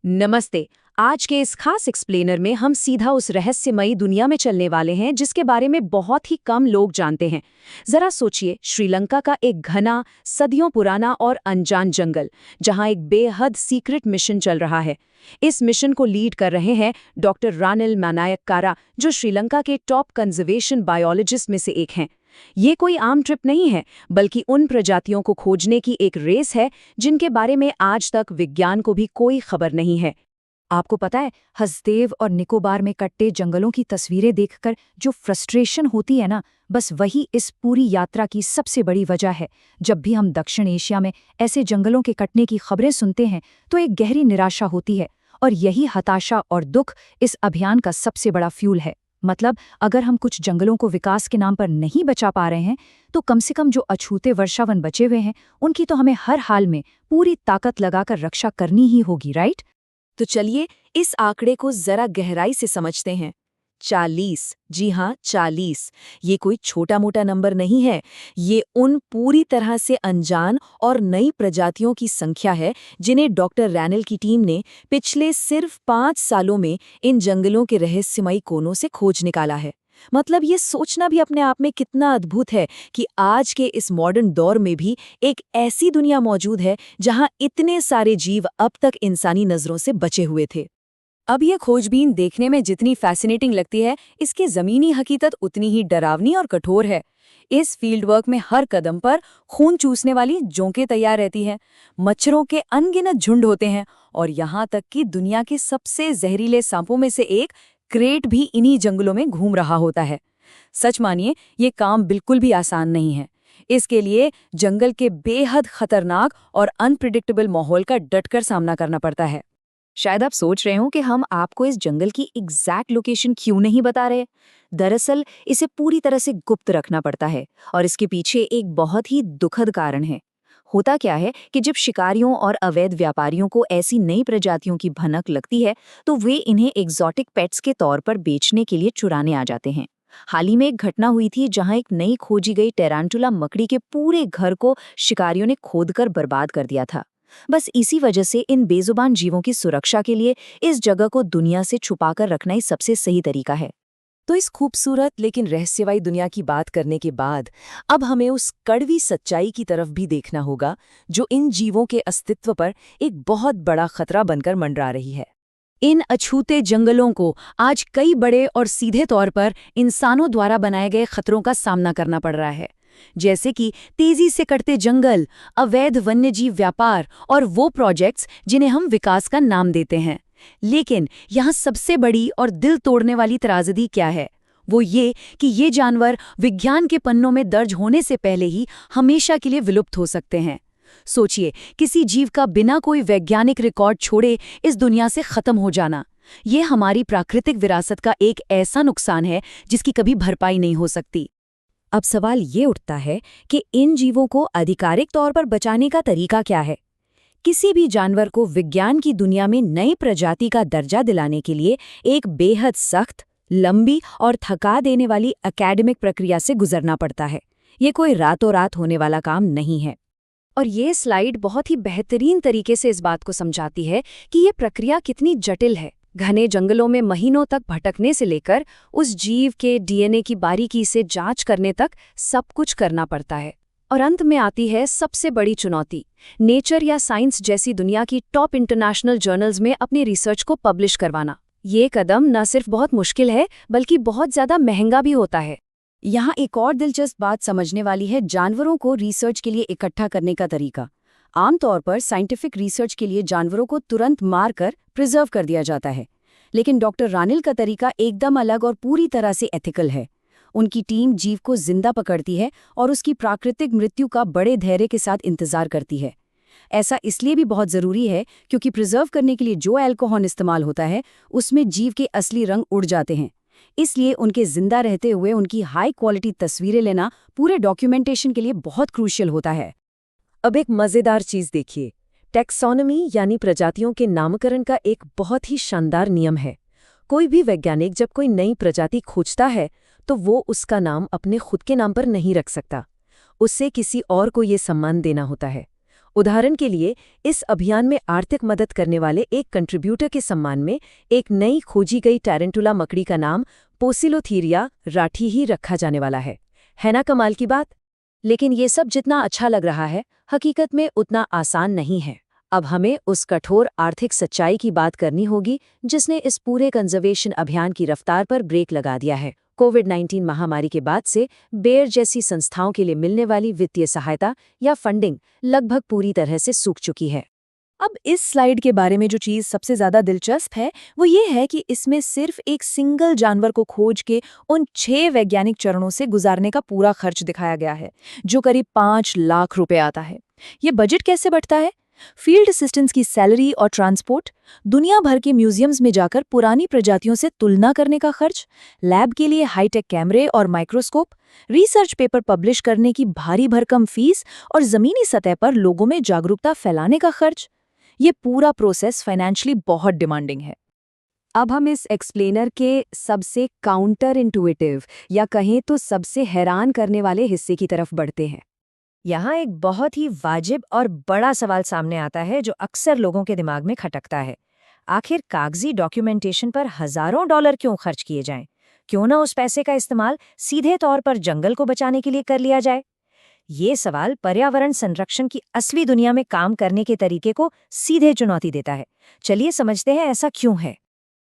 नमस्ते। आज के इस खास एक्सप्लेनर में हम सीधा उस रहस्यमयी दुनिया में चलने वाले हैं जिसके बारे में बहुत ही कम लोग जानते हैं। जरा सोचिए, श्रीलंका का एक घना, सदियों पुराना और अनजान जंगल, जहां एक बेहद सीक्रेट मिशन चल रहा है। इस मिशन को लीड कर रहे हैं डॉक्टर रानिल मानायक्कारा, जो श्रीलंका के टॉप कंजर्वेशन बायोलॉजिस्ट में से एक हैं। ये कोई आम ट्रिप नहीं है, बल्कि उन प्रजातियों को खोजने की एक रेस है जिनके बारे में आज तक विज्ञान को भी कोई खबर नहीं है। आपको पता है, हसदेव और निकोबार में कट्टे जंगलों की तस्वीरें देखकर जो फ्रस्ट्रेशन होती है ना, बस वही इस पूरी यात्रा की सबसे बड़ी वजह है। जब भी हम दक्षिण एशिया में ऐसे जंगलों के कटने की खबरें सुनते हैं तो एक गहरी निराशा होती है, और यही हताशा और दुख इस अभियान का सबसे बड़ा फ्यूल है। मतलब, अगर हम कुछ जंगलों को विकास के नाम पर नहीं बचा पा रहे हैं, तो कम से कम जो अछूते वर्षावन बचे हुए हैं उनकी तो हमें हर हाल में पूरी ताकत लगाकर रक्षा करनी ही होगी, राइट? तो चलिए इस आंकड़े को जरा गहराई से समझते हैं। 40, जी हाँ 40, ये कोई छोटा मोटा नंबर नहीं है। ये उन पूरी तरह से अनजान और नई प्रजातियों की संख्या है जिन्हें डॉक्टर रैनल की टीम ने पिछले सिर्फ 5 सालों में इन जंगलों के रहस्यमयी कोनों से खोज निकाला है। मतलब ये सोचना भी अपने आप में कितना अद्भुत है कि आज के इस मॉडर्न दौर में भी एक ऐसी दुनिया मौजूद है जहां इतने सारे जीव अब तक इंसानी नजरों से बचे हुए थे। अब ये खोजबीन देखने में जितनी फैसिनेटिंग लगती है, इसकी जमीनी हकीकत उतनी ही डरावनी और कठोर है। इस फील्ड वर्क में हर कदम पर खून चूसने वाली जोंकें तैयार रहती हैं, मच्छरों के अनगिनत झुंड होते हैं, और यहाँ तक कि दुनिया के सबसे जहरीले सांपों में से एक क्रेट भी इन्हीं जंगलों में घूम रहा होता है। सच मानिए, ये काम बिल्कुल भी आसान नहीं है। इसके लिए जंगल के बेहद खतरनाक और अनप्रिडिक्टेबल माहौल का डटकर सामना करना पड़ता है। शायद आप सोच रहे हो कि हम आपको इस जंगल की एग्जैक्ट लोकेशन क्यों नहीं बता रहे। दरअसल इसे पूरी तरह से गुप्त रखना पड़ता है, और इसके पीछे एक बहुत ही दुखद कारण है। होता क्या है कि जब शिकारियों और अवैध व्यापारियों को ऐसी नई प्रजातियों की भनक लगती है, तो वे इन्हें एग्जॉटिक पेट्स के तौर पर बेचने के लिए चुराने आ जाते हैं। हाल ही में एक घटना हुई थी जहां एक नई खोजी गई टेरांटुला मकड़ी के पूरे घर को शिकारियों ने खोदकर बर्बाद कर दिया था। बस इसी वजह से इन बेजुबान जीवों की सुरक्षा के लिए इस जगह को दुनिया से छुपाकर रखना ही सबसे सही तरीका है। तो इस खूबसूरत लेकिन रहस्यमयी दुनिया की बात करने के बाद अब हमें उस कड़वी सच्चाई की तरफ भी देखना होगा जो इन जीवों के अस्तित्व पर एक बहुत बड़ा खतरा बनकर मंडरा रही है। इन अछूते जंगलों को आज कई बड़े और सीधे तौर पर इंसानों द्वारा बनाए गए खतरों का सामना करना पड़ रहा है, जैसे कि तेजी से कटते जंगल, अवैध वन्यजीव व्यापार और वो प्रोजेक्ट्स जिन्हें हम विकास का नाम देते हैं। लेकिन यहाँ सबसे बड़ी और दिल तोड़ने वाली त्रासदी क्या है? वो ये कि ये जानवर विज्ञान के पन्नों में दर्ज होने से पहले ही हमेशा के लिए विलुप्त हो सकते हैं। सोचिए, किसी जीव का बिना कोई वैज्ञानिक रिकॉर्ड छोड़े इस दुनिया से खत्म हो जाना। ये हमारी प्राकृतिक विरासत का एक ऐसा नुकसान है जिसकी कभी भरपाई नहीं हो सकती। अब सवाल ये उठता है कि इन जीवों को आधिकारिक तौर पर बचाने का तरीका क्या है? किसी भी जानवर को विज्ञान की दुनिया में नई प्रजाति का दर्जा दिलाने के लिए एक बेहद सख्त, लंबी और थका देने वाली एकेडमिक प्रक्रिया से गुजरना पड़ता है। ये कोई रातों रात होने वाला काम नहीं है। और ये स्लाइड बहुत ही बेहतरीन तरीके से इस बात को समझाती है कि ये प्रक्रिया कितनी जटिल है। घने जंगलों में महीनों तक भटकने से लेकर उस जीव के डीएनए की बारीकी से जांच करने तक सब कुछ करना पड़ता है। और अंत में आती है सबसे बड़ी चुनौती, नेचर या साइंस जैसी दुनिया की टॉप इंटरनेशनल जर्नल्स में अपनी रिसर्च को पब्लिश करवाना। ये कदम न सिर्फ बहुत मुश्किल है, बल्कि बहुत ज़्यादा महंगा भी होता है। यहाँ एक और दिलचस्प बात समझने वाली है, जानवरों को रिसर्च के लिए इकट्ठा करने का तरीका। आमतौर पर साइंटिफिक रिसर्च के लिए जानवरों को तुरंत मारकर प्रिजर्व कर दिया जाता है, लेकिन डॉक्टर रानिल का तरीका एकदम अलग और पूरी तरह से एथिकल है। उनकी टीम जीव को जिंदा पकड़ती है और उसकी प्राकृतिक मृत्यु का बड़े धैर्य के साथ इंतजार करती है। ऐसा इसलिए भी बहुत ज़रूरी है क्योंकि प्रिजर्व करने के लिए जो अल्कोहल इस्तेमाल होता है उसमें जीव के असली रंग उड़ जाते हैं। इसलिए उनके जिंदा रहते हुए उनकी हाई क्वालिटी तस्वीरें लेना पूरे डॉक्यूमेंटेशन के लिए बहुत क्रूशियल होता है। अब एक मज़ेदार चीज़ देखिए, टैक्सोनॉमी यानी प्रजातियों के नामकरण का एक बहुत ही शानदार नियम है। कोई भी वैज्ञानिक जब कोई नई प्रजाति खोजता है तो वो उसका नाम अपने खुद के नाम पर नहीं रख सकता, उससे किसी और को ये सम्मान देना होता है। उदाहरण के लिए इस अभियान में आर्थिक मदद करने वाले एक कंट्रीब्यूटर के सम्मान में एक नई खोजी गई टैरेंटुला मकड़ी का नाम पोसिलोथीरिया राठी ही रखा जाने वाला है ना कमाल की बात। लेकिन ये सब जितना अच्छा लग रहा है, हकीकत में उतना आसान नहीं है। अब हमें उस कठोर आर्थिक सच्चाई की बात करनी होगी जिसने इस पूरे कंजर्वेशन अभियान की रफ्तार पर ब्रेक लगा दिया है। कोविड-19 महामारी के बाद से बेयर जैसी संस्थाओं के लिए मिलने वाली वित्तीय सहायता या फंडिंग लगभग पूरी तरह से सूख चुकी है। अब इस स्लाइड के बारे में जो चीज़ सबसे ज़्यादा दिलचस्प है वो ये है कि इसमें सिर्फ एक सिंगल जानवर को खोज के उन 6 वैज्ञानिक चरणों से गुजारने का पूरा खर्च दिखाया गया है, जो करीब 5 लाख रुपए आता है। ये बजट कैसे बढ़ता है? फील्ड असिस्टेंट्स की सैलरी और ट्रांसपोर्ट, दुनिया भर के म्यूजियम्स में जाकर पुरानी प्रजातियों से तुलना करने का खर्च, लैब के लिए हाईटेक कैमरे और माइक्रोस्कोप, रिसर्च पेपर पब्लिश करने की भारी भरकम फीस और जमीनी सतह पर लोगों में जागरूकता फैलाने का खर्च। ये पूरा प्रोसेस फाइनेंशियली बहुत डिमांडिंग है। अब हम इस एक्सप्लेनर के सबसे काउंटर इंटुइटिव या कहें तो सबसे हैरान करने वाले हिस्से की तरफ बढ़ते हैं। यहाँ एक बहुत ही वाजिब और बड़ा सवाल सामने आता है जो अक्सर लोगों के दिमाग में खटकता है। आखिर कागजी डॉक्यूमेंटेशन पर हजारों डॉलर क्यों खर्च किए जाएं? क्यों ना उस पैसे का इस्तेमाल सीधे तौर पर जंगल को बचाने के लिए कर लिया जाए? ये सवाल पर्यावरण संरक्षण की असली दुनिया में काम करने के तरीके को सीधे चुनौती देता है। चलिए समझते हैं ऐसा क्यों है।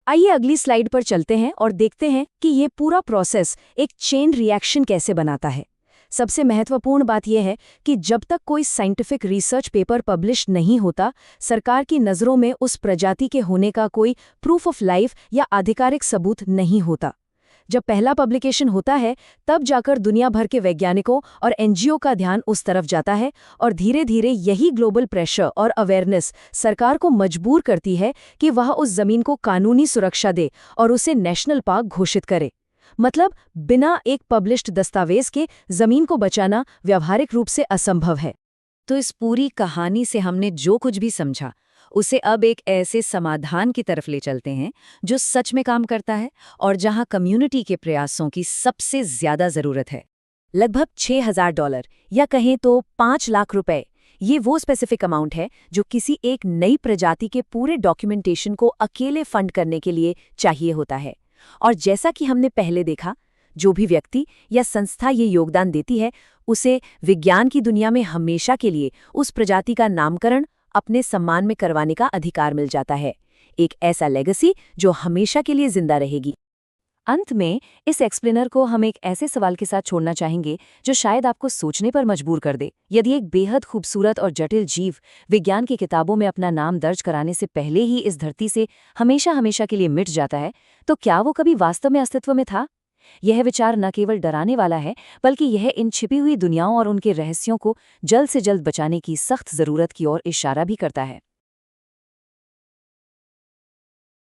आइए अगली स्लाइड पर चलते हैं और देखते हैं कि ये पूरा प्रोसेस एक चेन रिएक्शन कैसे बनाता है। सबसे महत्वपूर्ण बात यह है कि जब तक कोई साइंटिफिक रिसर्च पेपर पब्लिश नहीं होता, सरकार की नज़रों में उस प्रजाति के होने का कोई प्रूफ ऑफ लाइफ या आधिकारिक सबूत नहीं होता। जब पहला पब्लिकेशन होता है, तब जाकर दुनिया भर के वैज्ञानिकों और एनजीओ का ध्यान उस तरफ जाता है और धीरे धीरे यही ग्लोबल प्रेशर और अवेयरनेस सरकार को मजबूर करती है कि वह उस जमीन को कानूनी सुरक्षा दे और उसे नेशनल पार्क घोषित करे। मतलब बिना एक पब्लिश्ड दस्तावेज के जमीन को बचाना व्यावहारिक रूप से असंभव है। तो इस पूरी कहानी से हमने जो कुछ भी समझा उसे अब एक ऐसे समाधान की तरफ ले चलते हैं जो सच में काम करता है और जहां कम्युनिटी के प्रयासों की सबसे ज्यादा जरूरत है। लगभग $6,000 या कहें तो 5 लाख रुपए, ये वो स्पेसिफिक अमाउंट है जो किसी एक नई प्रजाति के पूरे डॉक्यूमेंटेशन को अकेले फंड करने के लिए चाहिए होता है। और जैसा कि हमने पहले देखा, जो भी व्यक्ति या संस्था ये योगदान देती है, उसे विज्ञान की दुनिया में हमेशा के लिए उस प्रजाति का नामकरण अपने सम्मान में करवाने का अधिकार मिल जाता है। एक ऐसा लेगेसी जो हमेशा के लिए जिंदा रहेगी। अंत में इस एक्सप्लेनर को हम एक ऐसे सवाल के साथ छोड़ना चाहेंगे जो शायद आपको सोचने पर मजबूर कर दे। यदि एक बेहद खूबसूरत और जटिल जीव विज्ञान की किताबों में अपना नाम दर्ज कराने से पहले ही इस धरती से हमेशा हमेशा के लिए मिट जाता है, तो क्या वो कभी वास्तव में अस्तित्व में था? यह विचार न केवल डराने वाला है, बल्कि यह इन छिपी हुई दुनियाओं और उनके रहस्यों को जल्द से जल्द बचाने की सख्त जरूरत की ओर इशारा भी करता है।